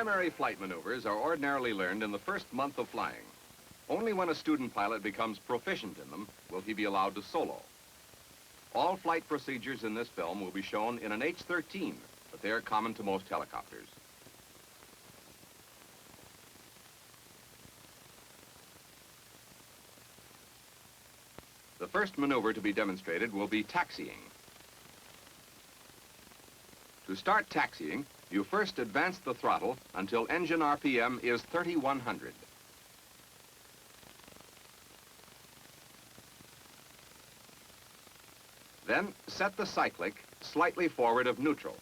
Primary flight maneuvers are ordinarily learned in the first month of flying. Only when a student pilot becomes proficient in them will he be allowed to solo. All flight procedures in this film will be shown in an H-13, but they are common to most helicopters. The first maneuver to be demonstrated will be taxiing. To start taxiing, you first advance the throttle until engine RPM is 3,100. Then set the cyclic slightly forward of neutral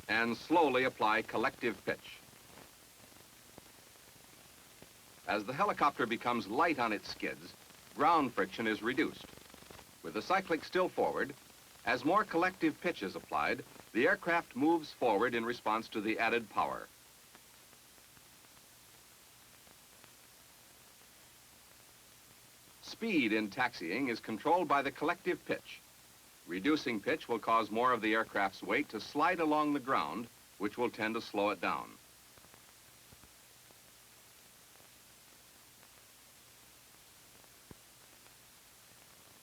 and slowly apply collective pitch. As the helicopter becomes light on its skids, ground friction is reduced. With the cyclic still forward, as more collective pitch is applied, the aircraft moves forward in response to the added power. Speed in taxiing is controlled by the collective pitch. Reducing pitch will cause more of the aircraft's weight to slide along the ground, which will tend to slow it down.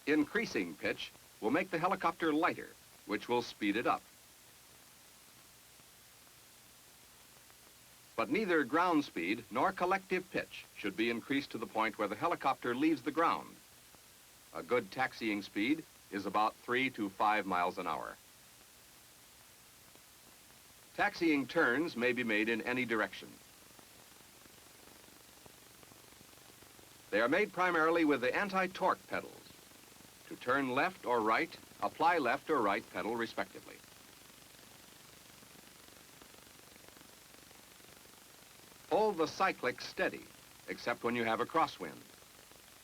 Increasing pitch will make the helicopter lighter, which will speed it up. But neither ground speed nor collective pitch should be increased to the point where the helicopter leaves the ground. A good taxiing speed is about 3 to 5 miles an hour. Taxiing turns may be made in any direction. They are made primarily with the anti-torque pedals. To turn left or right, apply left or right pedal respectively. Hold the cyclic steady, except when you have a crosswind,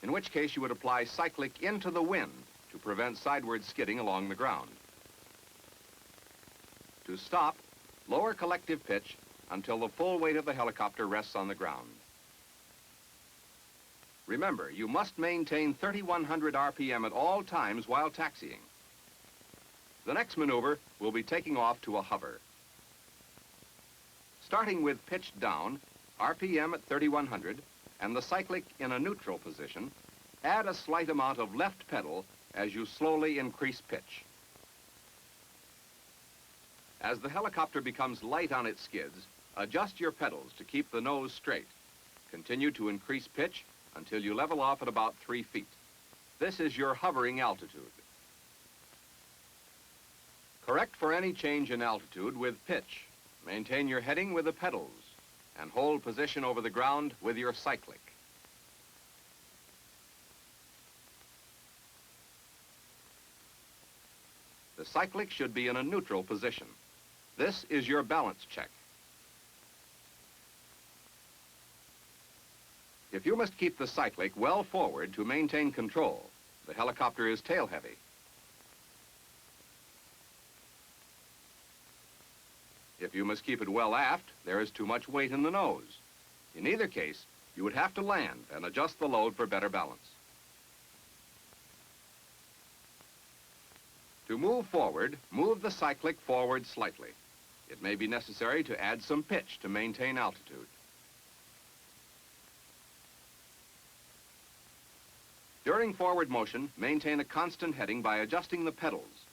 in which case you would apply cyclic into the wind to prevent sideward skidding along the ground. To stop, lower collective pitch until the full weight of the helicopter rests on the ground. Remember, you must maintain 3,100 RPM at all times while taxiing. The next maneuver will be taking off to a hover. Starting with pitch down, RPM at 3,100, and the cyclic in a neutral position, add a slight amount of left pedal as you slowly increase pitch. As the helicopter becomes light on its skids, adjust your pedals to keep the nose straight. Continue to increase pitch until you level off at about 3 feet. This is your hovering altitude. Correct for any change in altitude with pitch. Maintain your heading with the pedals and hold position over the ground with your cyclic. The cyclic should be in a neutral position. This is your balance check. If you must keep the cyclic well forward to maintain control, the helicopter is tail heavy. If you must keep it well aft, there is too much weight in the nose. In either case, you would have to land and adjust the load for better balance. To move forward, move the cyclic forward slightly. It may be necessary to add some pitch to maintain altitude. During forward motion, maintain a constant heading by adjusting the pedals.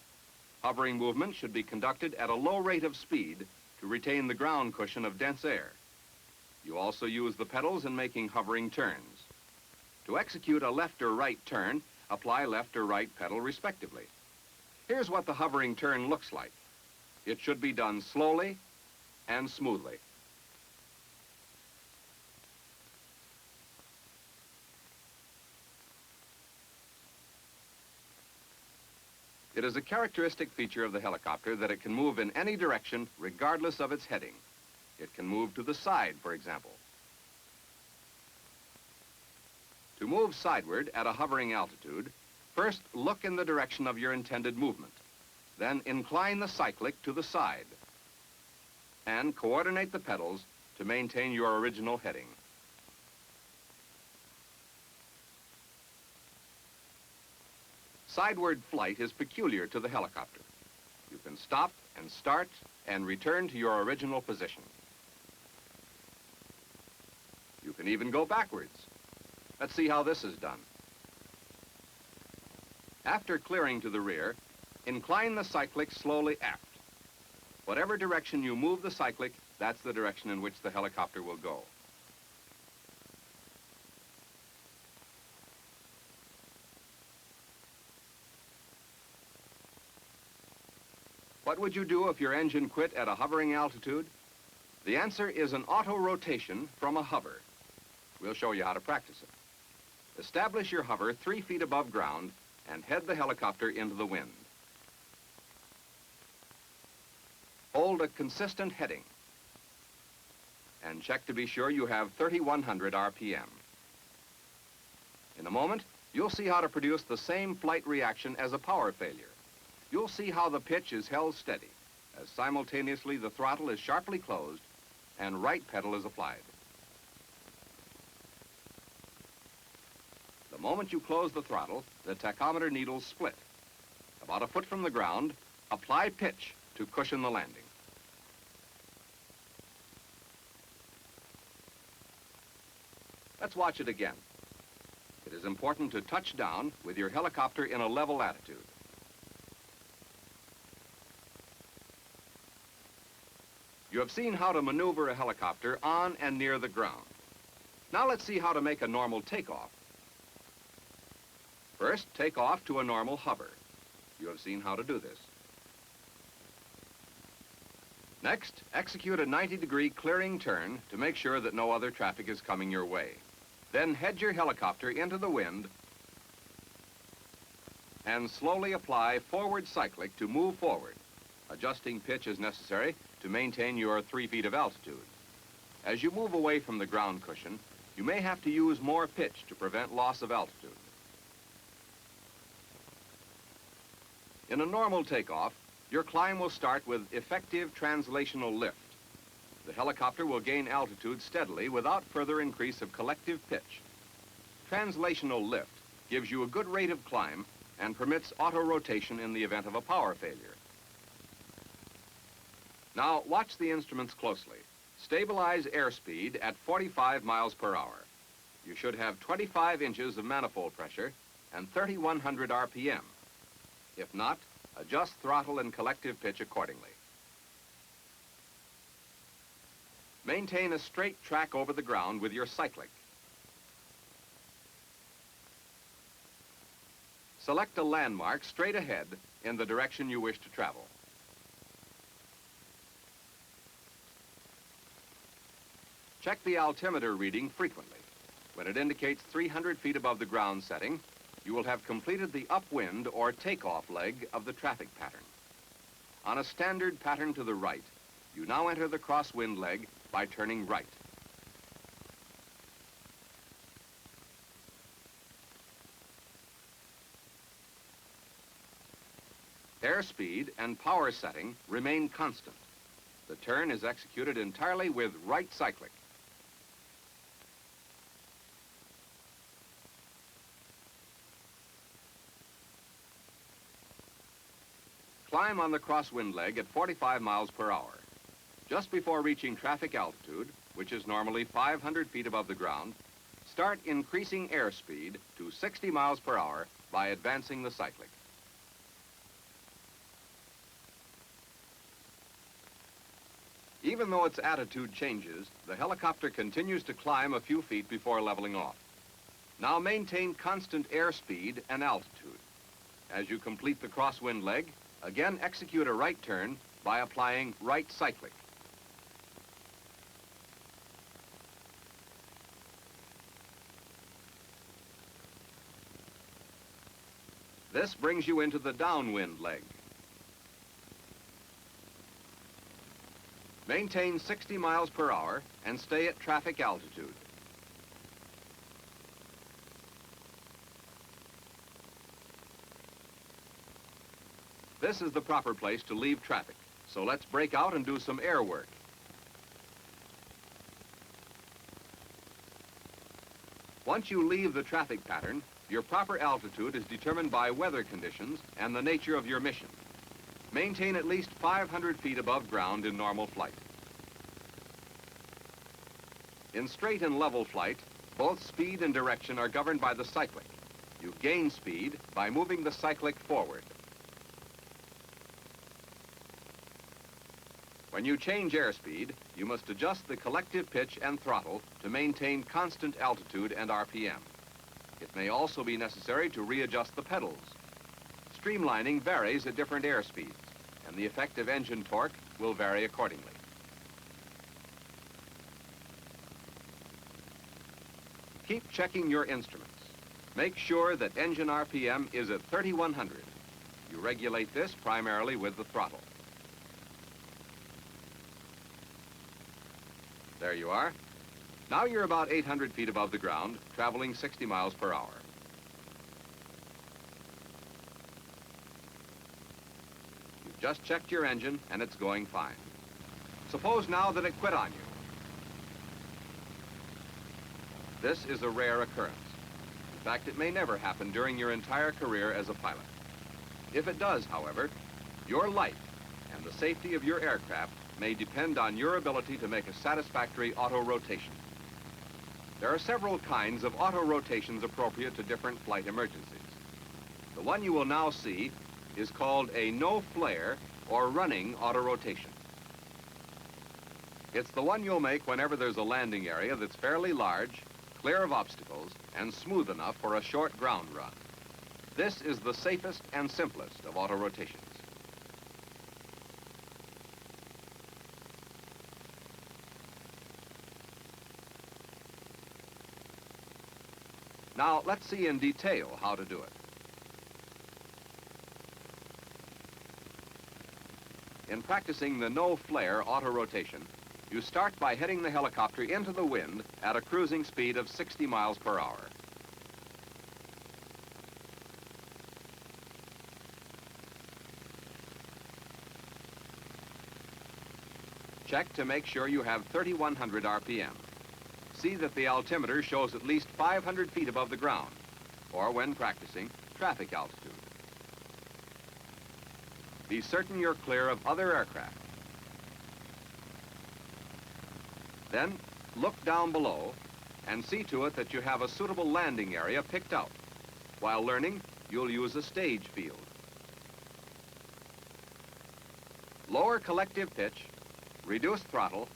Hovering movement should be conducted at a low rate of speed to retain the ground cushion of dense air. You also use the pedals in making hovering turns. To execute a left or right turn, apply left or right pedal respectively. Here's what the hovering turn looks like. It should be done slowly and smoothly. It is a characteristic feature of the helicopter that it can move in any direction regardless of its heading. It can move to the side, for example. To move sideward at a hovering altitude, first look in the direction of your intended movement. Then incline the cyclic to the side and coordinate the pedals to maintain your original heading. Sideward flight is peculiar to the helicopter. You can stop and start and return to your original position. You can even go backwards. Let's see how this is done. After clearing to the rear, incline the cyclic slowly aft. Whatever direction you move the cyclic, that's the direction in which the helicopter will go. What would you do if your engine quit at a hovering altitude? The answer is an auto-rotation from a hover. We'll show you how to practice it. Establish your hover 3 feet above ground and head the helicopter into the wind. Hold a consistent heading and check to be sure you have 3,100 RPM. In a moment, you'll see how to produce the same flight reaction as a power failure. You'll see how the pitch is held steady as simultaneously the throttle is sharply closed and right pedal is applied. The moment you close the throttle, the tachometer needles split. About a foot from the ground, apply pitch to cushion the landing. Let's watch it again. It is important to touch down with your helicopter in a level attitude. You have seen how to maneuver a helicopter on and near the ground. Now let's see how to make a normal takeoff. First, take off to a normal hover. You have seen how to do this. Next, execute a 90-degree clearing turn to make sure that no other traffic is coming your way. Then head your helicopter into the wind and slowly apply forward cyclic to move forward. Adjusting pitch is necessary to maintain your 3 feet of altitude. As you move away from the ground cushion, you may have to use more pitch to prevent loss of altitude. In a normal takeoff, your climb will start with effective translational lift. The helicopter will gain altitude steadily without further increase of collective pitch. Translational lift gives you a good rate of climb and permits auto-rotation in the event of a power failure. Now, watch the instruments closely. Stabilize airspeed at 45 miles per hour. You should have 25 inches of manifold pressure and 3,100 RPM. If not, adjust throttle and collective pitch accordingly. Maintain a straight track over the ground with your cyclic. Select a landmark straight ahead in the direction you wish to travel. Check the altimeter reading frequently. When it indicates 300 feet above the ground setting, you will have completed the upwind or takeoff leg of the traffic pattern. On a standard pattern to the right, you now enter the crosswind leg by turning right. Airspeed and power setting remain constant. The turn is executed entirely with right cyclic. Climb on the crosswind leg at 45 miles per hour. Just before reaching traffic altitude, which is normally 500 feet above the ground, start increasing airspeed to 60 miles per hour by advancing the cyclic. Even though its attitude changes, the helicopter continues to climb a few feet before leveling off. Now maintain constant airspeed and altitude. As you complete the crosswind leg, again execute a right turn by applying right cyclic. This brings you into the downwind leg. Maintain 60 miles per hour and stay at traffic altitude. This is the proper place to leave traffic, so let's break out and do some air work. Once you leave the traffic pattern, your proper altitude is determined by weather conditions and the nature of your mission. Maintain at least 500 feet above ground in normal flight. In straight and level flight, both speed and direction are governed by the cyclic. You gain speed by moving the cyclic forward. When you change airspeed, you must adjust the collective pitch and throttle to maintain constant altitude and RPM. It may also be necessary to readjust the pedals. Streamlining varies at different airspeeds, and the effective engine torque will vary accordingly. Keep checking your instruments. Make sure that engine RPM is at 3,100. You regulate this primarily with the throttle. There you are. Now you're about 800 feet above the ground, traveling 60 miles per hour. You've just checked your engine, and it's going fine. Suppose now that it quit on you. This is a rare occurrence. In fact, it may never happen during your entire career as a pilot. If it does, however, your life and the safety of your aircraft may depend on your ability to make a satisfactory auto-rotation. There are several kinds of auto-rotations appropriate to different flight emergencies. The one you will now see is called a no-flare or running auto-rotation. It's the one you'll make whenever there's a landing area that's fairly large, clear of obstacles, and smooth enough for a short ground run. This is the safest and simplest of auto-rotations. Now, let's see in detail how to do it. In practicing the no-flare auto-rotation, you start by heading the helicopter into the wind at a cruising speed of 60 miles per hour. Check to make sure you have 3,100 RPM. See that the altimeter shows at least 500 feet above the ground, or when practicing, traffic altitude. Be certain you're clear of other aircraft. Then, look down below and see to it that you have a suitable landing area picked out. While learning, you'll use a stage field. Lower collective pitch, reduce throttle,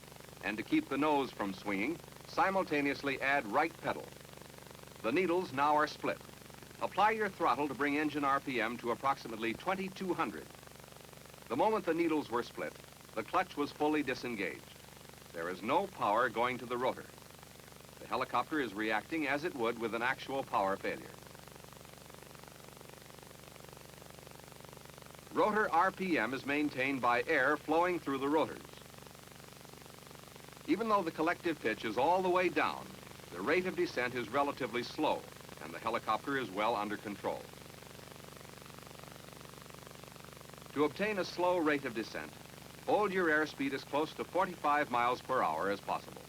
and to keep the nose from swinging, simultaneously add right pedal. The needles now are split. Apply your throttle to bring engine RPM to approximately 2,200. The moment the needles were split, the clutch was fully disengaged. There is no power going to the rotor. The helicopter is reacting as it would with an actual power failure. Rotor RPM is maintained by air flowing through the rotors. Even though the collective pitch is all the way down, the rate of descent is relatively slow, and the helicopter is well under control. To obtain a slow rate of descent, hold your airspeed as close to 45 miles per hour as possible.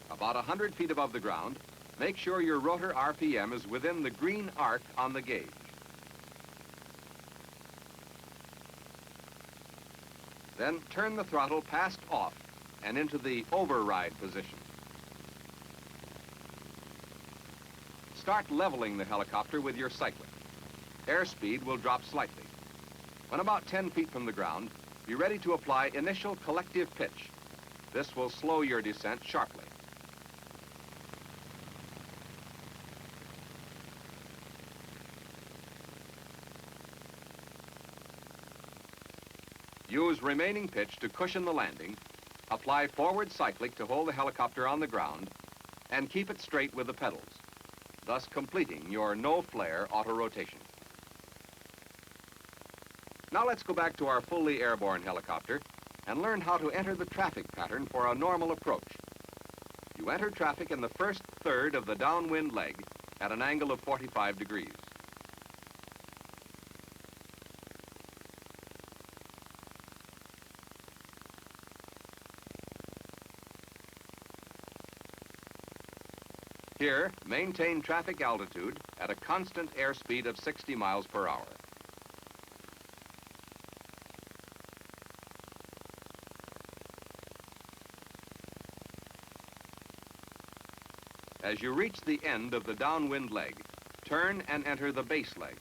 About 100 feet above the ground, make sure your rotor RPM is within the green arc on the gauge. Then turn the throttle past off and into the override position. Start leveling the helicopter with your cyclic. Airspeed will drop slightly. When about 10 feet from the ground, be ready to apply initial collective pitch. This will slow your descent sharply. Use remaining pitch to cushion the landing, apply forward cyclic to hold the helicopter on the ground, and keep it straight with the pedals, thus completing your no-flare auto-rotation. Now let's go back to our fully airborne helicopter and learn how to enter the traffic pattern for a normal approach. You enter traffic in the first third of the downwind leg at an angle of 45 degrees. Here, maintain traffic altitude at a constant airspeed of 60 miles per hour. As you reach the end of the downwind leg, turn and enter the base leg.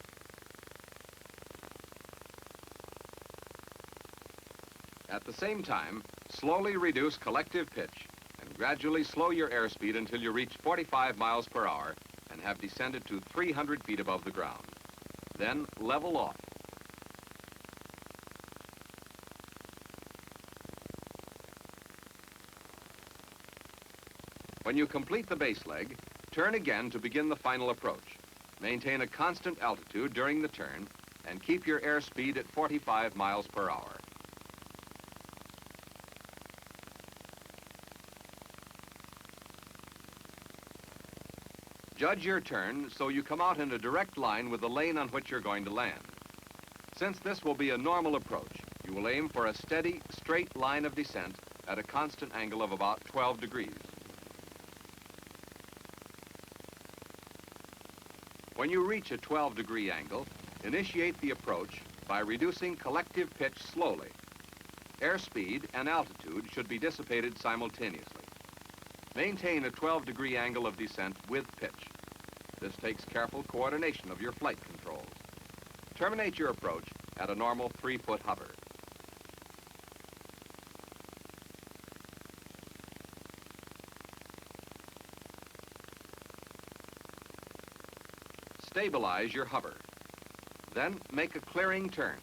At the same time, slowly reduce collective pitch and gradually slow your airspeed until you reach 45 miles per hour and have descended to 300 feet above the ground. Then level off. When you complete the base leg, turn again to begin the final approach. Maintain a constant altitude during the turn and keep your airspeed at 45 miles per hour. Judge your turn so you come out in a direct line with the lane on which you're going to land. Since this will be a normal approach, you will aim for a steady, straight line of descent at a constant angle of about 12 degrees. When you reach a 12-degree angle, initiate the approach by reducing collective pitch slowly. Airspeed and altitude should be dissipated simultaneously. Maintain a 12-degree angle of descent with pitch. This takes careful coordination of your flight controls. Terminate your approach at a normal 3-foot hover. Stabilize your hover. Then make a clearing turn.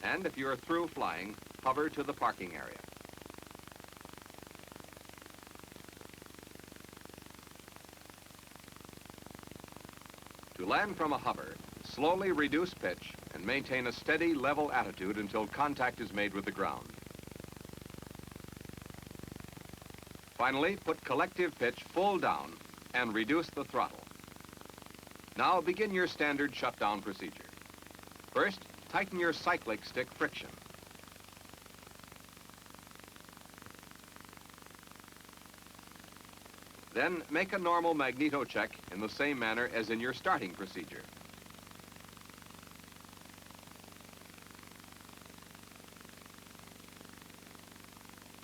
And if you're through flying, hover to the parking area. To land from a hover, slowly reduce pitch and maintain a steady, level attitude until contact is made with the ground. Finally, put collective pitch full down and reduce the throttle. Now begin your standard shutdown procedure. First, tighten your cyclic stick friction. Then make a normal magneto check in the same manner as in your starting procedure.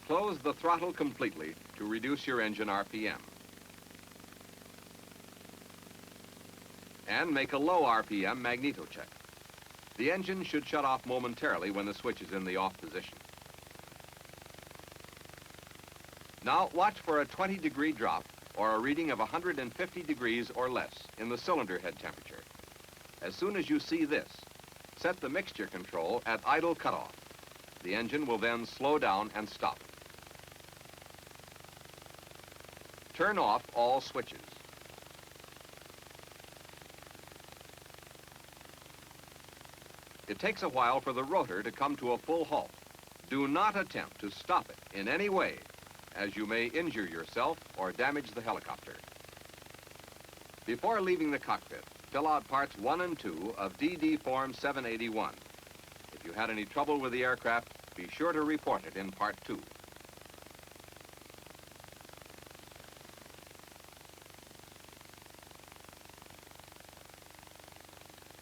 Close the throttle completely to reduce your engine RPM. And make a low RPM magneto check. The engine should shut off momentarily when the switch is in the off position. Now watch for a 20-degree drop or a reading of 150 degrees or less in the cylinder head temperature. As soon as you see this, set the mixture control at idle cutoff. The engine will then slow down and stop. Turn off all switches. It takes a while for the rotor to come to a full halt. Do not attempt to stop it in any way, as you may injure yourself or damage the helicopter. Before leaving the cockpit, fill out parts 1 and 2 of DD Form 781. If you had any trouble with the aircraft, be sure to report it in Part 2.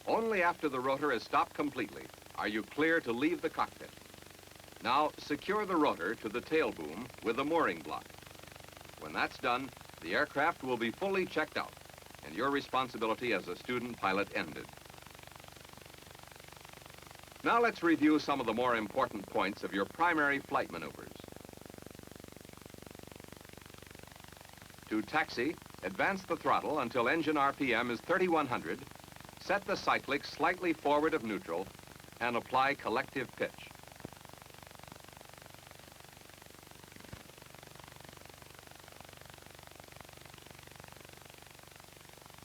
Only after the rotor is stopped completely are you clear to leave the cockpit. Now secure the rotor to the tail boom with a mooring block. When that's done, the aircraft will be fully checked out and your responsibility as a student pilot ended. Now let's review some of the more important points of your primary flight maneuvers. To taxi, advance the throttle until engine RPM is 3,100, set the cyclic slightly forward of neutral, and apply collective pitch.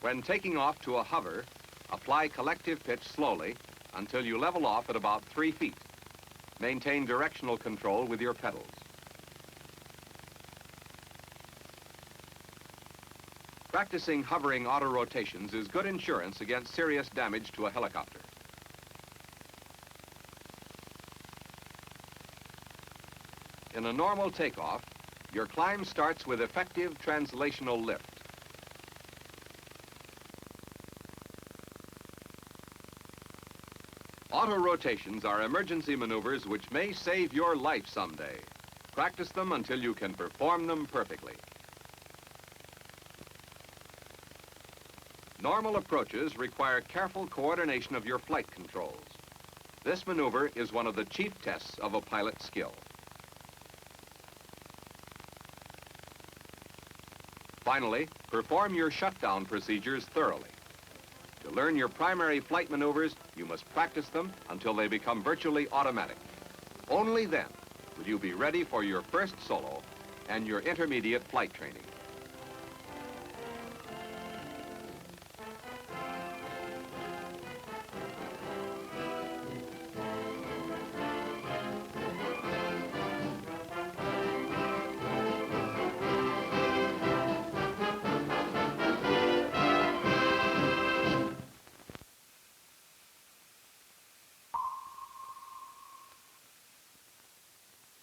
When taking off to a hover, apply collective pitch slowly until you level off at about 3 feet. Maintain directional control with your pedals. Practicing hovering auto-rotations is good insurance against serious damage to a helicopter. in a normal takeoff, your climb starts with effective translational lift. Auto-rotations are emergency maneuvers which may save your life someday. Practice them until you can perform them perfectly. Normal approaches require careful coordination of your flight controls. This maneuver is one of the chief tests of a pilot's skill. Finally, perform your shutdown procedures thoroughly. To learn your primary flight maneuvers, you must practice them until they become virtually automatic. Only then will you be ready for your first solo and your intermediate flight training.